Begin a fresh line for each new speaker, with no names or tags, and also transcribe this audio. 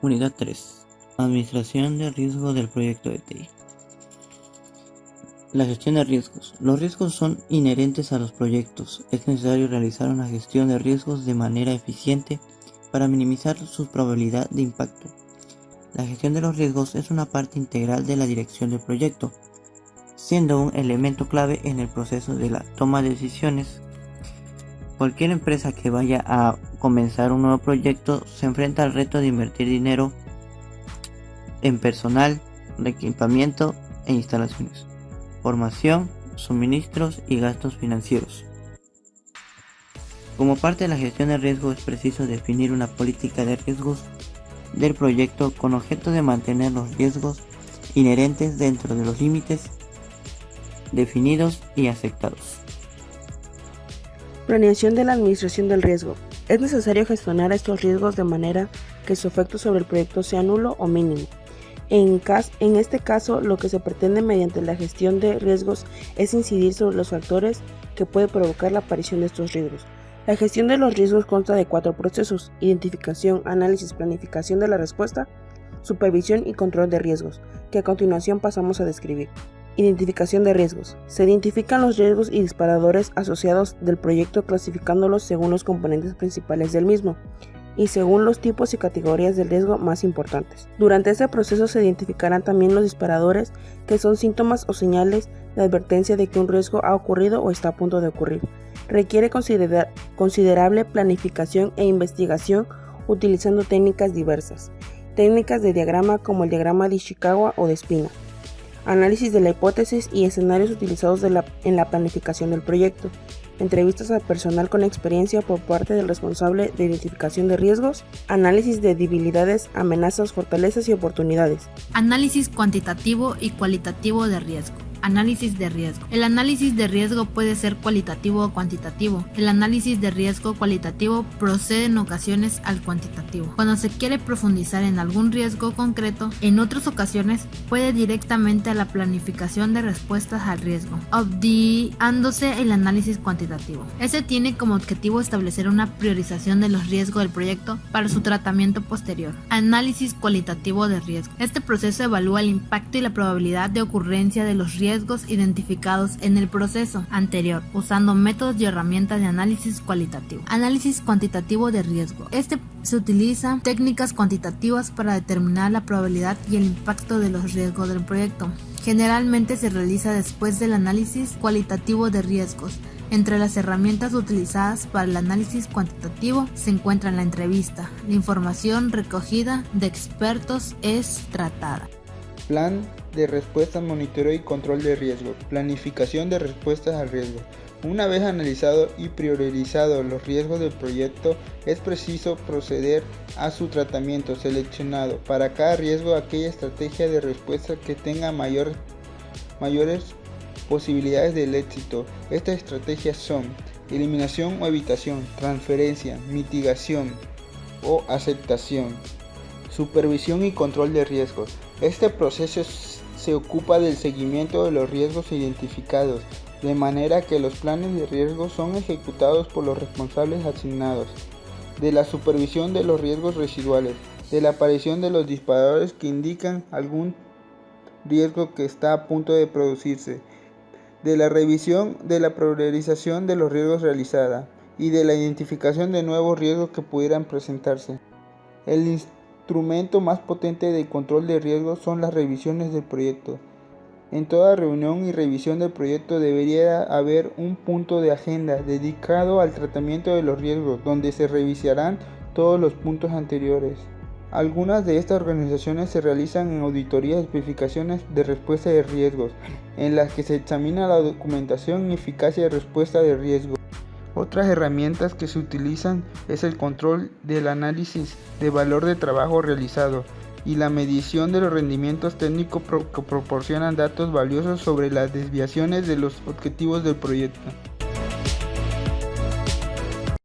Unidad 3. Administración de riesgo del proyecto de TI. La gestión de riesgos. Los riesgos son inherentes a los proyectos. Es necesario realizar una gestión de riesgos de manera eficiente para minimizar su probabilidad de impacto. La gestión de los riesgos es una parte integral de la dirección del proyecto, siendo un elemento clave en el proceso de la toma de decisiones. Cualquier empresa que vaya a comenzar un nuevo proyecto se enfrenta al reto de invertir dinero en personal, equipamiento e instalaciones, formación, suministros y gastos financieros. Como parte de la gestión de riesgo es preciso definir una política de riesgos del proyecto con objeto de mantener los riesgos inherentes dentro de los límites definidos y aceptados.
Planeación de la administración del riesgo. Es necesario gestionar estos riesgos de manera que su efecto sobre el proyecto sea nulo o mínimo. En este caso, lo que se pretende mediante la gestión de riesgos es incidir sobre los factores que pueden provocar la aparición de estos riesgos. La gestión de los riesgos consta de 4 procesos: identificación, análisis, planificación de la respuesta, supervisión y control de riesgos, que a continuación pasamos a describir. Identificación de riesgos. Se identifican los riesgos y disparadores asociados del proyecto clasificándolos según los componentes principales del mismo y según los tipos y categorías del riesgo más importantes. Durante este proceso se identificarán también los disparadores, que son síntomas o señales de advertencia de que un riesgo ha ocurrido o está a punto de ocurrir. Requiere considerable planificación e investigación utilizando técnicas diversas. Técnicas de diagrama como el diagrama de Ishikawa o de Espina. Análisis de la hipótesis y escenarios utilizados en la planificación del proyecto. Entrevistas al personal con experiencia por parte del responsable de identificación de riesgos. Análisis de debilidades, amenazas, fortalezas y oportunidades.
Análisis cuantitativo y cualitativo de riesgo. Análisis de riesgo. El análisis de riesgo puede ser cualitativo o cuantitativo. El análisis de riesgo cualitativo procede en ocasiones al cuantitativo, cuando se quiere profundizar en algún riesgo concreto. En otras ocasiones puede directamente a la planificación de respuestas al riesgo, obviándose el análisis cuantitativo. Este tiene como objetivo establecer una priorización de los riesgos del proyecto para su tratamiento posterior. Análisis cualitativo de riesgo. Este proceso evalúa el impacto y la probabilidad de ocurrencia de los riesgos identificados en el proceso anterior, usando métodos y herramientas de análisis cualitativo. Análisis cuantitativo de riesgo. Se utiliza técnicas cuantitativas para determinar la probabilidad y el impacto de los riesgos del proyecto. Generalmente se realiza después del análisis cualitativo de riesgos. Entre las herramientas utilizadas para el análisis cuantitativo se encuentran la entrevista. La información recogida de expertos es tratada.
Plan de respuesta, monitoreo y control de riesgo. Planificación de respuestas al riesgo. Una vez analizado y priorizado los riesgos del proyecto, es preciso proceder a su tratamiento, seleccionado para cada riesgo aquella estrategia de respuesta que tenga mayores posibilidades del éxito. Estas estrategias son eliminación o evitación, transferencia, mitigación o aceptación, supervisión y control de riesgos. Este proceso se ocupa del seguimiento de los riesgos identificados, de manera que los planes de riesgo son ejecutados por los responsables asignados, de la supervisión de los riesgos residuales, de la aparición de los disparadores que indican algún riesgo que está a punto de producirse, de la revisión de la priorización de los riesgos realizada y de la identificación de nuevos riesgos que pudieran presentarse. El instrumento más potente de control de riesgos son las revisiones del proyecto. En toda reunión y revisión del proyecto debería haber un punto de agenda dedicado al tratamiento de los riesgos, donde se revisarán todos los puntos anteriores. Algunas de estas organizaciones se realizan en auditorías de especificaciones de respuesta de riesgos, en las que se examina la documentación y eficacia de respuesta de riesgo. Otras herramientas que se utilizan es el control del análisis de valor de trabajo realizado y la medición de los rendimientos técnicos que proporcionan datos valiosos sobre las desviaciones de los objetivos del proyecto.